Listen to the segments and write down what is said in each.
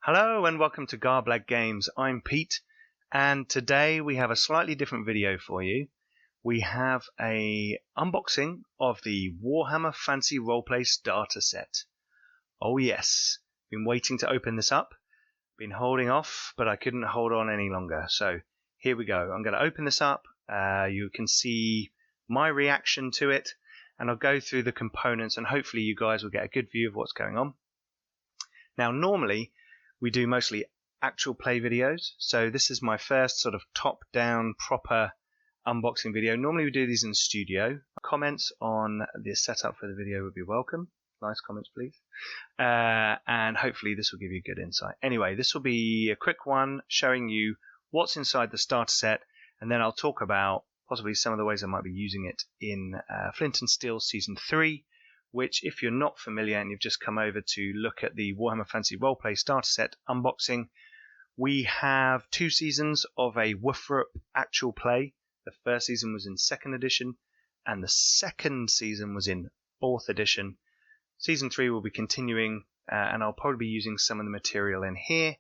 Hello and welcome to Garblag Games. I'm Pete, and today we have a slightly different video for you. We have a unboxing of the Warhammer Fantasy Roleplay Starter Set. Oh yes, been waiting to open this up, been holding off, but I couldn't hold on any longer. So here we go. I'm going to open this up. You can see my reaction to it, and I'll go through the components, and hopefully you guys will get a good view of what's going on. Now, normally we do mostly actual play videos, so this is my first sort of top-down proper unboxing video. Normally we do these in the studio. Comments on the setup for the video would be welcome. Nice comments, please. And hopefully this will give you good insight. Anyway, this will be a quick one showing you what's inside the starter set, and then I'll talk about possibly some of the ways I might be using it in Flint Steel Season 3, which, if you're not familiar and you've just come over to look at the Warhammer Fantasy Roleplay Starter Set unboxing, we have 2 seasons of a WFRP actual play. The first season was in 2nd edition, and the second season was in 4th edition. Season 3 will be continuing, and I'll probably be using some of the material in here,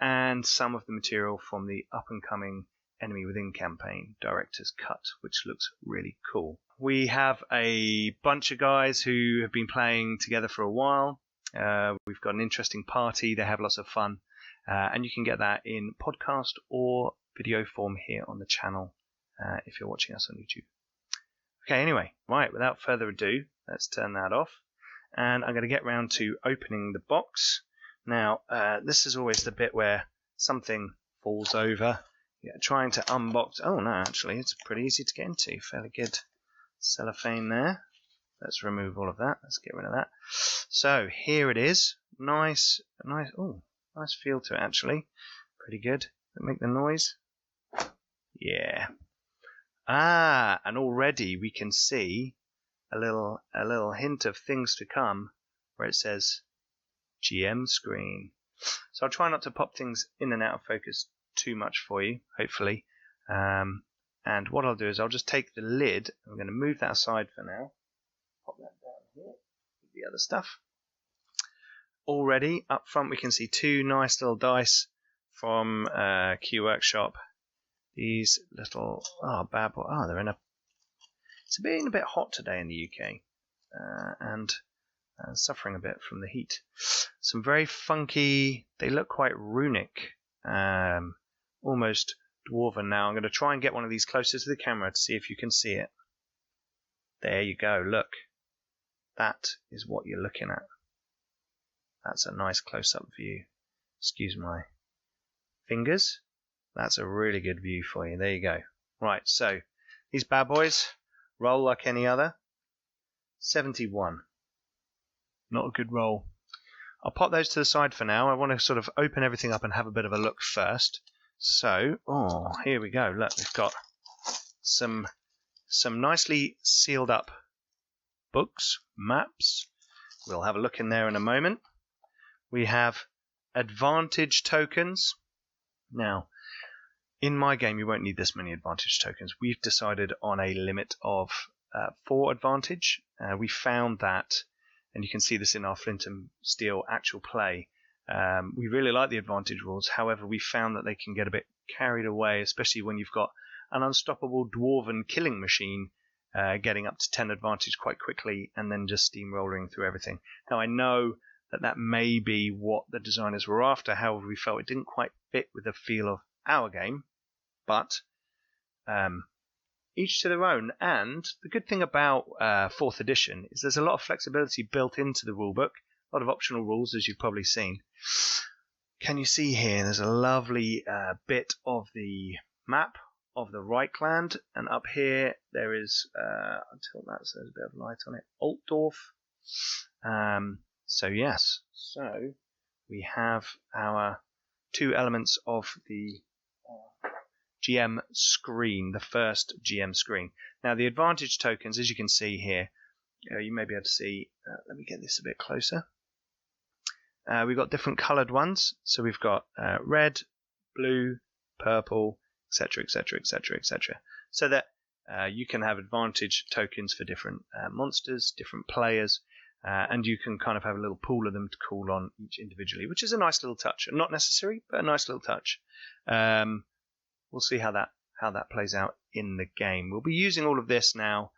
and some of the material from the up-and-coming Enemy Within campaign, Director's Cut, which looks really cool. We have a bunch of guys who have been playing together for a while. We've got an interesting party. They have lots of fun. And you can get that in podcast or video form here on the channel if you're watching us on YouTube. Okay, anyway, right, without further ado, let's turn that off. And I'm going to get round to opening the box. Now, this is always the bit where something falls over. Yeah, trying to unbox. Oh, no, actually, it's pretty easy to get into. Fairly good cellophane there. Let's remove all of that. Let's get rid of that. So here it is. Nice. Oh, nice feel to it actually. Pretty good. Make the noise. Yeah. And already we can see a little hint of things to come, where it says GM screen. So I'll try not to pop things in and out of focus too much for you, hopefully. And what I'll do is I'll just take the lid. I'm going to move that aside for now. Pop that down here with the other stuff. Already up front we can see 2 nice little dice from Q Workshop. These little bad boy. They're in a. It's been a bit hot today in the UK, and suffering a bit from the heat. Some very funky. They look quite runic, almost dwarven. Now I'm going to try and get one of these closer to the camera to see if you can see it. There you go, look. That is what you're looking at. That's a nice close-up view. Excuse my fingers. That's a really good view for you. There you go. Right, so these bad boys roll like any other. 71. Not a good roll. I'll pop those to the side for now. I want to sort of open everything up and have a bit of a look first. So, here we go. Look, we've got some nicely sealed up books, maps. We'll have a look in there in a moment. We have advantage tokens. Now, in my game, you won't need this many advantage tokens. We've decided on a limit of 4 advantage. We found that, and you can see this in our Flint and Steel actual play. We really like the advantage rules. However, we found that they can get a bit carried away, especially when you've got an unstoppable dwarven killing machine getting up to 10 advantage quite quickly and then just steamrolling through everything. Now, I know that may be what the designers were after. However, we felt it didn't quite fit with the feel of our game. But each to their own. And the good thing about 4th edition is there's a lot of flexibility built into the rulebook. A lot of optional rules, as you've probably seen. Can you see here? There's a lovely bit of the map of the Reichland, and up here there is, until that, so there's a bit of light on it, Altdorf. So yes, so we have our 2 elements of the GM screen, the first GM screen. Now the advantage tokens, as you can see here, you may be able to see, let me get this a bit closer. We've got different coloured ones, so we've got red, blue, purple, etc, etc, etc, etc. So that you can have advantage tokens for different monsters, different players, and you can kind of have a little pool of them to call on each individually, which is a nice little touch. Not necessary, but a nice little touch. We'll see how that plays out in the game. We'll be using all of this now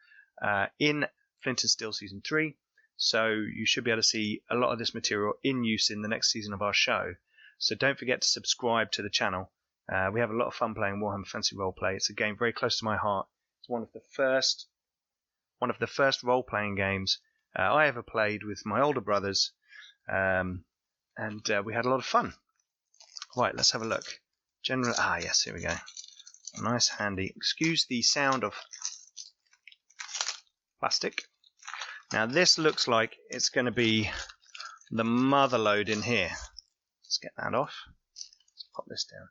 in Flint and Steel Season 3, so you should be able to see a lot of this material in use in the next season of our show. So don't forget to subscribe to the channel. We have a lot of fun playing Warhammer Fantasy Roleplay. It's a game very close to my heart. It's one of the first role-playing games I ever played with my older brothers, and we had a lot of fun. Right, let's have a look. Yes, here we go. Nice, handy. Excuse the sound of plastic. Now this looks like it's going to be the motherload in here. Let's get that off. Let's pop this down.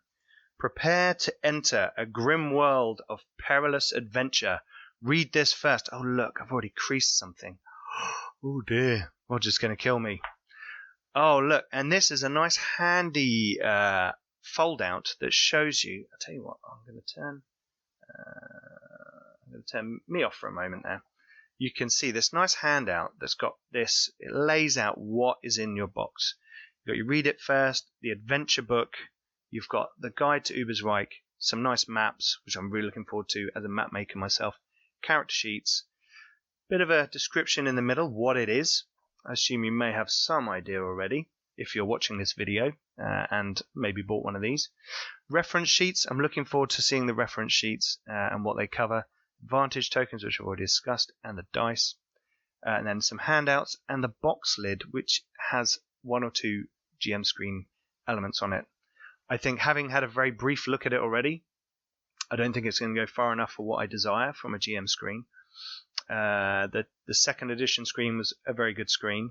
Prepare to enter a grim world of perilous adventure. Read this first. Oh look, I've already creased something. Oh dear, Roger's going to kill me. Oh look, and this is a nice handy fold out that shows you. I'll tell you what, I'm going to turn me off for a moment there. You can see this nice handout that's got this. It lays out what is in your box. You've got your read it first, the adventure book. You've got the guide to Ebers Wieck, some nice maps, which I'm really looking forward to as a map maker myself. Character sheets, bit of a description in the middle, what it is. I assume you may have some idea already if you're watching this video and maybe bought one of these. Reference sheets, I'm looking forward to seeing the reference sheets and what they cover. Advantage tokens, which I've already discussed, and the dice. And then some handouts and the box lid, which has one or two GM screen elements on it. I think having had a very brief look at it already, I don't think it's going to go far enough for what I desire from a GM screen. The second edition screen was a very good screen,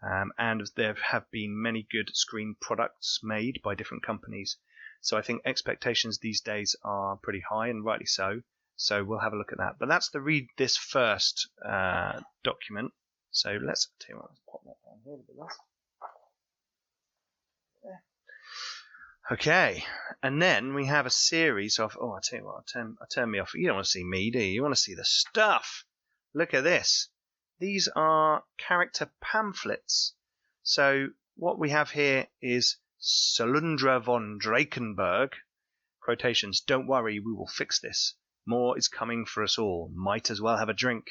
and there have been many good screen products made by different companies. So I think expectations these days are pretty high, and rightly so. So we'll have a look at that. But that's the read this first document. So let's pop that down here. Okay, and then we have a series of. Oh, I tell you what, I'll turn me off. You don't want to see me, do you? You want to see the stuff. Look at this. These are character pamphlets. So what we have here is Salundra von Drakenberg. Quotations. Don't worry, we will fix this. More is coming for us all. Might as well have a drink.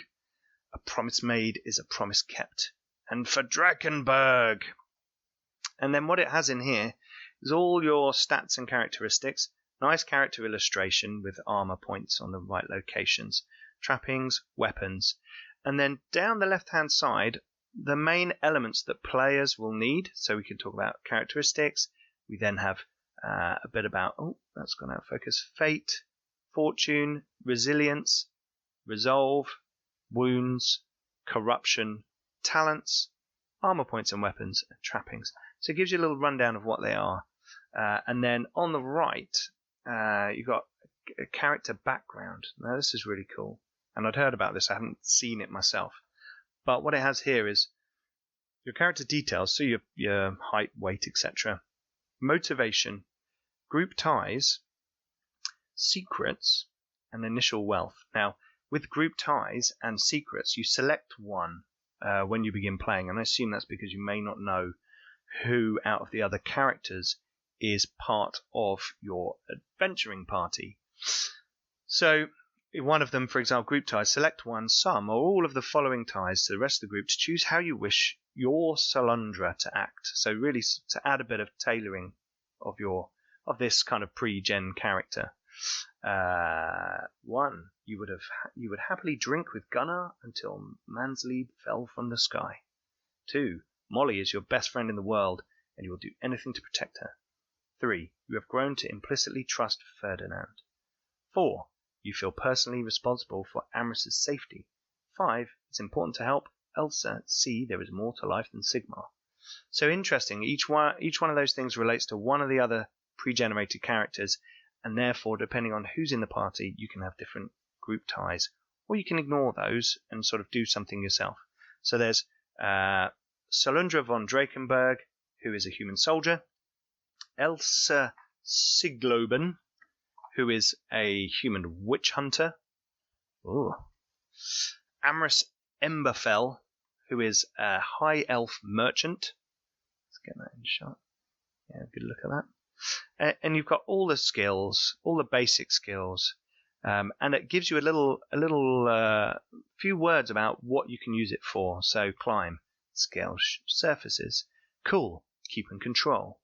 A promise made is a promise kept. And for Drakenberg. And then what it has in here is all your stats and characteristics. Nice character illustration with armor points on the right locations. Trappings, weapons. And then down the left-hand side, the main elements that players will need. So we can talk about characteristics. We then have a bit about, that's gone out of focus, fate, fortune, resilience, resolve, wounds, corruption, talents, armor points and weapons, and trappings. So it gives you a little rundown of what they are. And then on the right, you've got a character background. Now this is really cool. And I'd heard about this, I haven't seen it myself. But what it has here is your character details, so your height, weight, etc. Motivation, group ties, secrets, and initial wealth. Now, with group ties and secrets, you select one when you begin playing, and I assume that's because you may not know who out of the other characters is part of your adventuring party. So, one of them, for example, group ties, select one, some, or all of the following ties to the rest of the group to choose how you wish your Salundra to act. So really to add a bit of tailoring of this kind of pre-gen character. 1. You would happily drink with Gunnar until Mansleib fell from the sky. 2. Molly is your best friend in the world, and you will do anything to protect her. 3. You have grown to implicitly trust Ferdinand. 4. You feel personally responsible for Amris's safety. 5. It's important to help Elsa see there is more to life than Sigmar. So interesting. Each one of those things relates to one of the other pre-generated characters, and therefore, depending on who's in the party, you can have different group ties, or you can ignore those and sort of do something yourself. So there's Salundra von Drakenberg, who is a human soldier. Elsa Sigloben, who is a human witch hunter. Ooh. Amris Emberfell, who is a high elf merchant. Let's get that in shot. Yeah, good look at that. And you've got all the skills, all the basic skills, and it gives you a few words about what you can use it for. So climb, scale surfaces, cool, keep in control,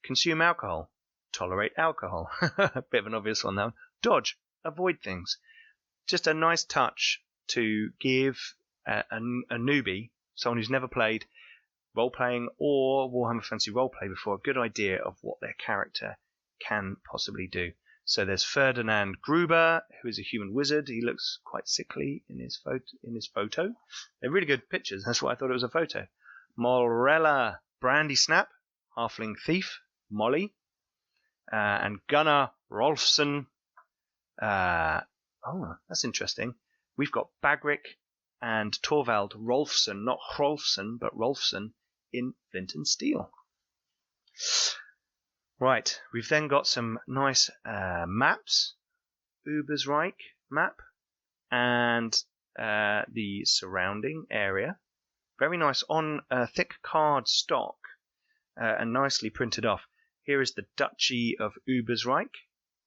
consume alcohol, tolerate alcohol. A bit of an obvious one, that one. Dodge, avoid things. Just a nice touch to give a newbie, someone who's never played role-playing or Warhammer Fantasy Roleplay before, a good idea of what their character can possibly do. So there's Ferdinand Gruber, who is a human wizard. He looks quite sickly in his photo. They're really good pictures. That's why I thought it was a photo. Morella Brandy Snap, halfling thief, Molly, and Gunnar Rolfsson. Oh, that's interesting. We've got Bagric and Torvald Rolfsson, not Rolfsson, but Rolfsson in Flint and Steel. Right, we've then got some nice maps. Ebers map and the surrounding area. Very nice on thick card stock and nicely printed off. Here is the Duchy of Ubersreich,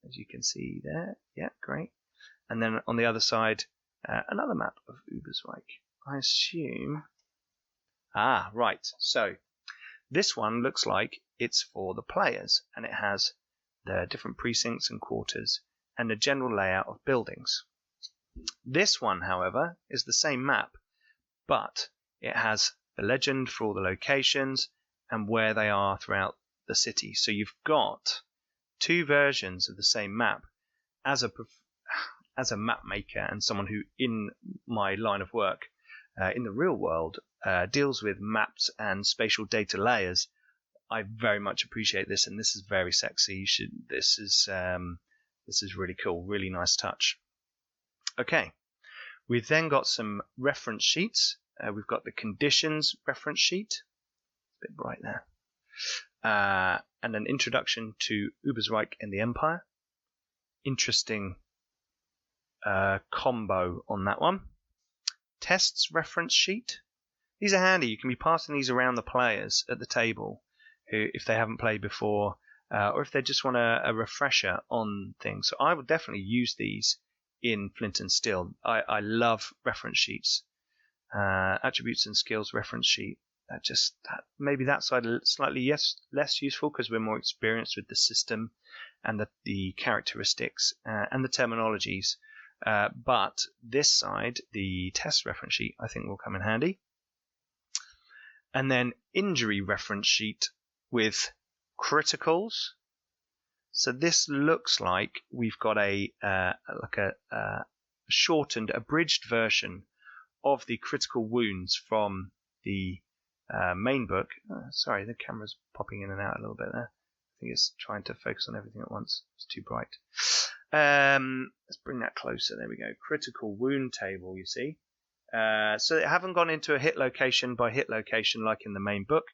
as you can see there. Yeah, great. And then on the other side, another map of Ubersreich. I assume... Ah, right. So this one looks like it's for the players, and it has the different precincts and quarters and the general layout of buildings. This one, however, is the same map, but it has the legend for all the locations and where they are throughout the city. So you've got two versions of the same map. As a map maker and someone who, in my line of work, in the real world, deals with maps and spatial data layers, I very much appreciate this, and this is very sexy. This is really cool, really nice touch. Okay, we've then got some reference sheets. We've got the conditions reference sheet, a bit bright there, and an introduction to Ubersreich and the Empire. Interesting combo on that one. Tests reference sheet. These are handy. You can be passing these around the players at the table, who, if they haven't played before, or if they just want a refresher on things. So I would definitely use these in Flint and Steel. I love reference sheets. Attributes and skills reference sheet. Maybe that side slightly less useful because we're more experienced with the system and the characteristics and the terminologies. But this side, the test reference sheet, I think will come in handy. And then injury reference sheet with criticals. So this looks like we've got a shortened, abridged version of the critical wounds from the main book. Sorry, the camera's popping in and out a little bit there. I think it's trying to focus on everything at once. It's too bright. Let's bring that closer. There we go. Critical wound table, you see. So they haven't gone into a hit location by hit location like in the main book,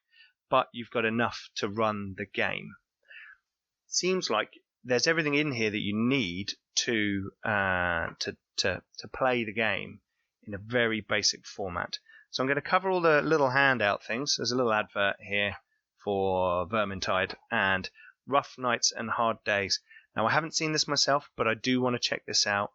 but you've got enough to run the game. Seems like there's everything in here that you need to play the game in a very basic format. So I'm going to cover all the little handout things. There's a little advert here for Vermintide and Rough Nights and Hard Days. Now, I haven't seen this myself, but I do want to check this out.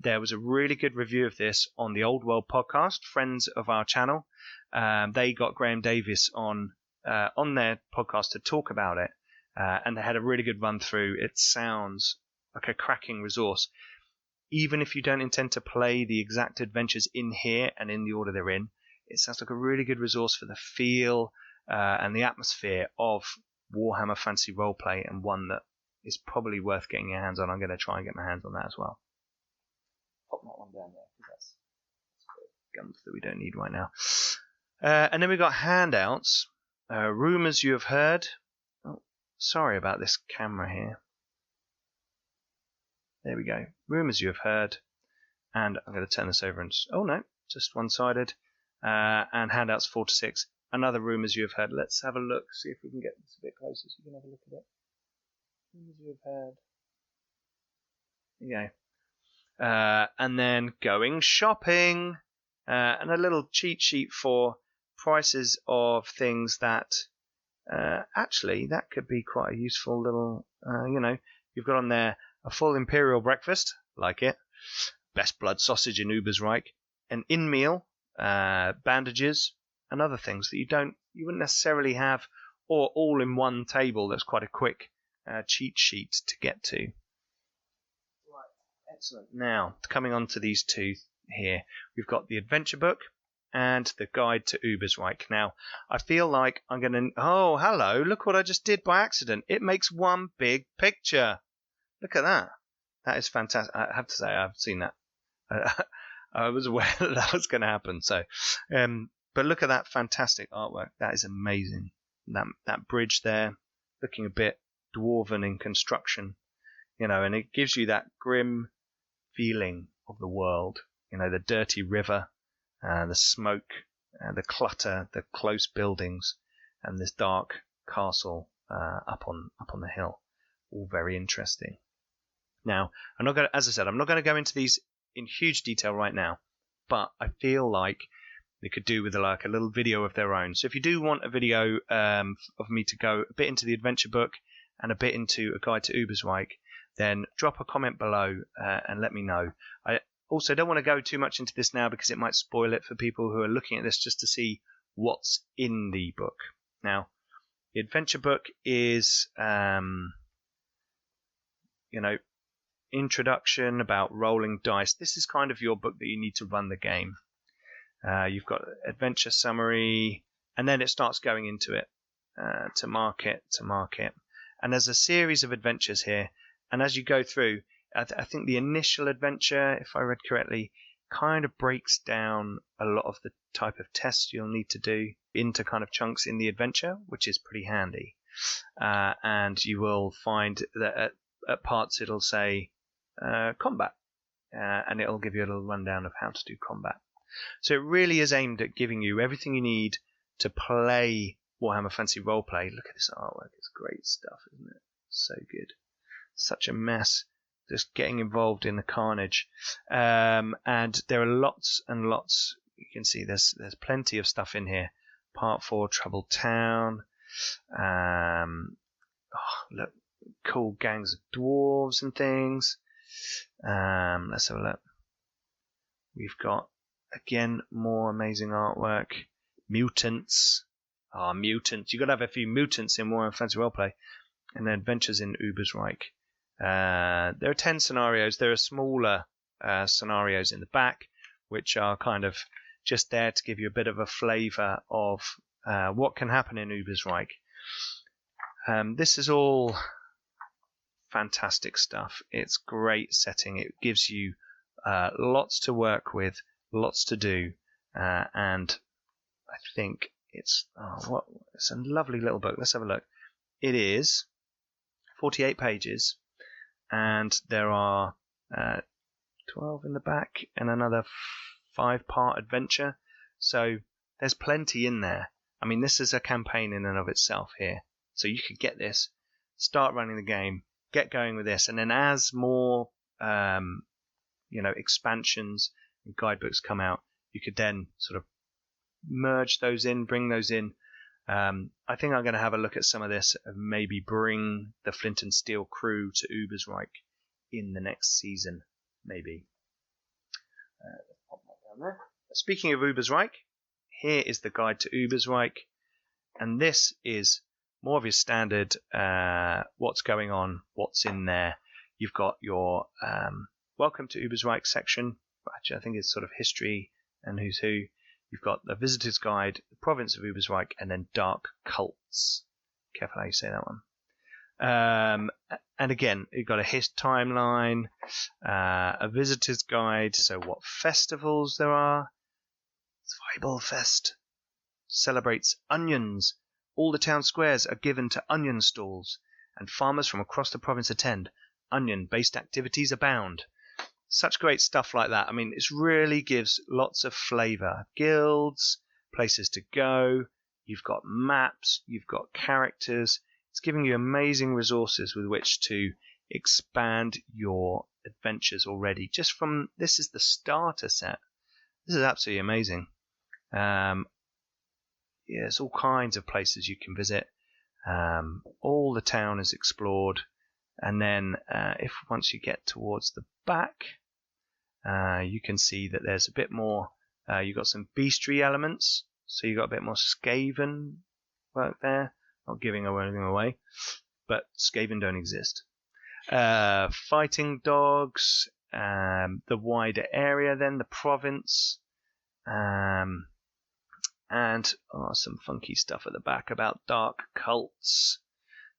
There was a really good review of this on the Old World podcast, friends of our channel. They got Graham Davis on their podcast to talk about it, and they had a really good run through. It sounds like a cracking resource. Even if you don't intend to play the exact adventures in here and in the order they're in, it sounds like a really good resource for the feel and the atmosphere of Warhammer Fantasy Roleplay, and one that is probably worth getting your hands on. I'm going to try and get my hands on that as well. Pop that one down there, because that's guns that we don't need right now. And then we've got handouts. Rumours you have heard. Oh, sorry about this camera here. There we go. Rumours you have heard. And I'm going to turn this over and... Oh, no. Just one-sided. And handouts 4 to 6. Another rumours you have heard. Let's have a look. See if we can get this a bit closer so you can have a look at it. Rumours you have heard. There you go. And then going shopping. and a little cheat sheet for prices of things that actually that could be quite a useful little, you've got on there a full imperial breakfast, like it, best blood sausage in Ubersreich, an in-meal, bandages, and other things that you wouldn't necessarily have, or all in one table. That's quite a quick cheat sheet to get to. Right, excellent. Now, coming on to these two here, we've got the adventure book and the guide to Ubersreich. Now, I feel like I'm going to... Oh, hello, look what I just did by accident. It makes one big picture. Look at that. That is fantastic. I have to say, I've seen that. I was aware that was going to happen. So, but look at that fantastic artwork. That is amazing. That bridge there, looking a bit dwarven in construction, and it gives you that grim feeling of the world. The dirty river, the smoke, the clutter, the close buildings, and this dark castle up on the hill. All very interesting. Now, I'm not going to go into these in huge detail right now, but I feel like they could do with a little video of their own. So if you do want a video of me to go a bit into the adventure book and a bit into a guide to Ubersreich, then drop a comment below and let me know. I also don't want to go too much into this now because it might spoil it for people who are looking at this just to see what's in the book. Now, the adventure book is, introduction about rolling dice. This is kind of your book that you need to run the game. You've got adventure summary, and then it starts going into it to market. And there's a series of adventures here. And as you go through, I think the initial adventure, if I read correctly, kind of breaks down a lot of the type of tests you'll need to do into kind of chunks in the adventure, which is pretty handy. And you will find that at parts it'll say combat, and it'll give you a little rundown of how to do combat. So it really is aimed at giving you everything you need to play Warhammer Fantasy Roleplay. Look at this artwork. It's great stuff, isn't it? So good. Such a mess. Just getting involved in the carnage. And there are lots and lots. You can see there's plenty of stuff in here. Part 4, Troubled Town. Look, cool gangs of dwarves and things. Let's have a look. We've got, again, more amazing artwork. Mutants. Mutants. You've got to have a few mutants in Warhammer Fantasy Roleplay. And then Adventures in Ubersreich. There are 10 scenarios. There are smaller scenarios in the back, which are kind of just there to give you a bit of a flavour of what can happen in Ubersreich. This is all fantastic stuff. It's great setting. It gives you lots to work with, lots to do, and I think it's a lovely little book. Let's have a look. It is 48 pages, and there are 12 in the back and another 5-part adventure. So there's plenty in there. I mean, this is a campaign in and of itself here. So you could get this, start running the game, get going with this, and then as more expansions and guidebooks come out, you could then sort of merge those in, bring those in. I think I'm going to have a look at some of this and maybe bring the Flint and Steel crew to Ubersreich in the next season, maybe. Let's pop that down there. Speaking of Ubersreich, here is the guide to Ubersreich, and this is more of your standard what's going on, what's in there. You've got your Welcome to Ubersreich section. Actually, I think it's sort of history and who's who. You've got the Visitor's Guide, the Province of Ubersreich, and then Dark Cults. Careful how you say that one. And again, you've got a timeline, a Visitor's Guide, so what festivals there are. Zweibelfest celebrates onions. All the town squares are given to onion stalls, and farmers from across the province attend. Onion-based activities abound. Such great stuff like that. I mean, it really gives lots of flavour. Guilds, places to go, you've got maps, you've got characters. It's giving you amazing resources with which to expand your adventures already. Just from, this is the starter set. This is absolutely amazing. Yeah, there's all kinds of places you can visit. All the town is explored, and then if once you get towards the back, you can see that there's a bit more. You've got some bestiary elements, so you've got a bit more Skaven work there. Not giving anything away, but Skaven don't exist. Fighting dogs, the wider area, then the province, and some funky stuff at the back about dark cults,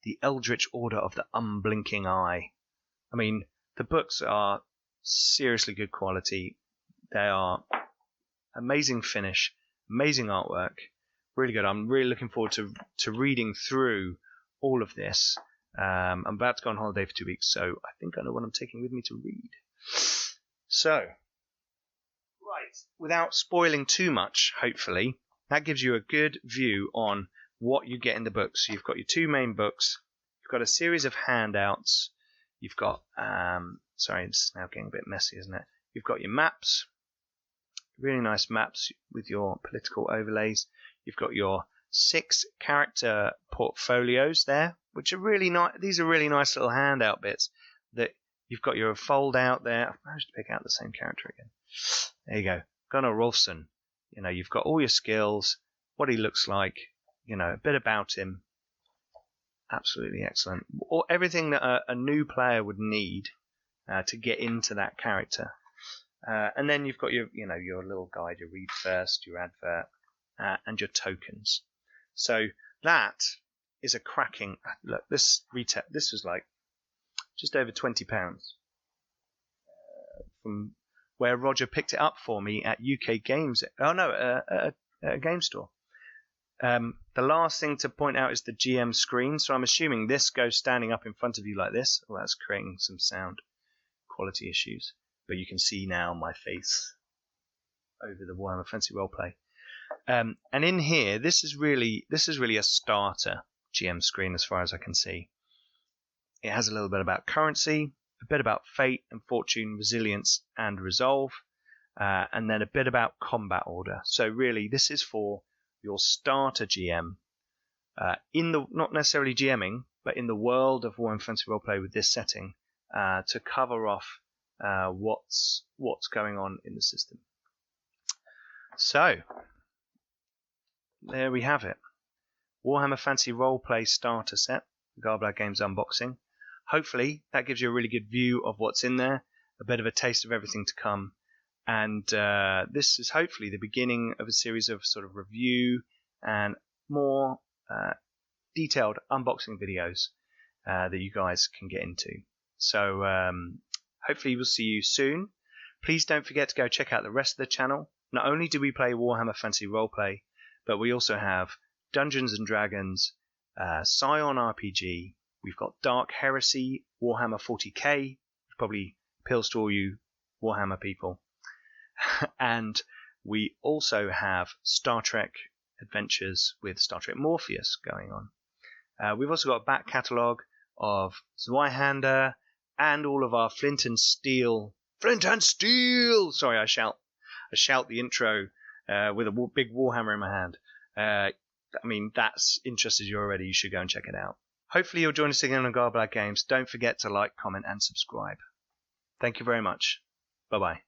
the Eldritch Order of the Unblinking Eye. I mean, the books are seriously good quality. They are amazing finish, amazing artwork, really good. I'm really looking forward to reading through all of this. I'm about to go on holiday for 2 weeks, so I think I know what I'm taking with me to read. So, right, without spoiling too much, hopefully, that gives you a good view on what you get in the books. So you've got your two main books, you've got a series of handouts, you've got, sorry, this is now getting a bit messy, isn't it? You've got your maps, really nice maps with your political overlays. You've got your 6 character portfolios there, which are really nice. These are really nice little handout bits that you've got your fold out there. I've managed to pick out the same character again. There you go. Gunnar Rolfsson. You know, you've got all your skills, what he looks like, you know, a bit about him. Absolutely excellent. Or everything that a new player would need to get into that character. And then you've got your little guide, your read first, your advert, and your tokens. So that is a cracking look. This was like just over £20 from where Roger picked it up for me at UK Games. Oh no, a game store. The last thing to point out is the GM screen. So I'm assuming this goes standing up in front of you like this. Well, that's creating some sound quality issues. But you can see now my face over the Warhammer Fantasy Roleplay. And in here, this is really a starter GM screen as far as I can see. It has a little bit about currency, a bit about fate and fortune, resilience and resolve, and then a bit about combat order. So really, this is for your starter GM not necessarily GMing, but in the world of Warhammer Fantasy Roleplay with this setting, to cover off what's going on in the system. So there we have it. Warhammer Fantasy Roleplay Starter Set, Garblag Games unboxing. Hopefully that gives you a really good view of what's in there, a bit of a taste of everything to come, and this is hopefully the beginning of a series of sort of review and more detailed unboxing videos that you guys can get into. So hopefully we'll see you soon. Please don't forget to go check out the rest of the channel. Not only do we play Warhammer Fantasy Roleplay, but we also have Dungeons & Dragons, Scion RPG, we've got Dark Heresy, Warhammer 40k, which probably appeals to all you Warhammer people. And we also have Star Trek Adventures with Star Trek Morpheus going on. We've also got a back catalogue of Zweihander and all of our Flint and Steel. Flint and Steel! Sorry, I shout the intro with a big Warhammer in my hand. I mean, that's interested you already. You should go and check it out. Hopefully you'll join us again on Garblag Games. Don't forget to like, comment, and subscribe. Thank you very much. Bye-bye.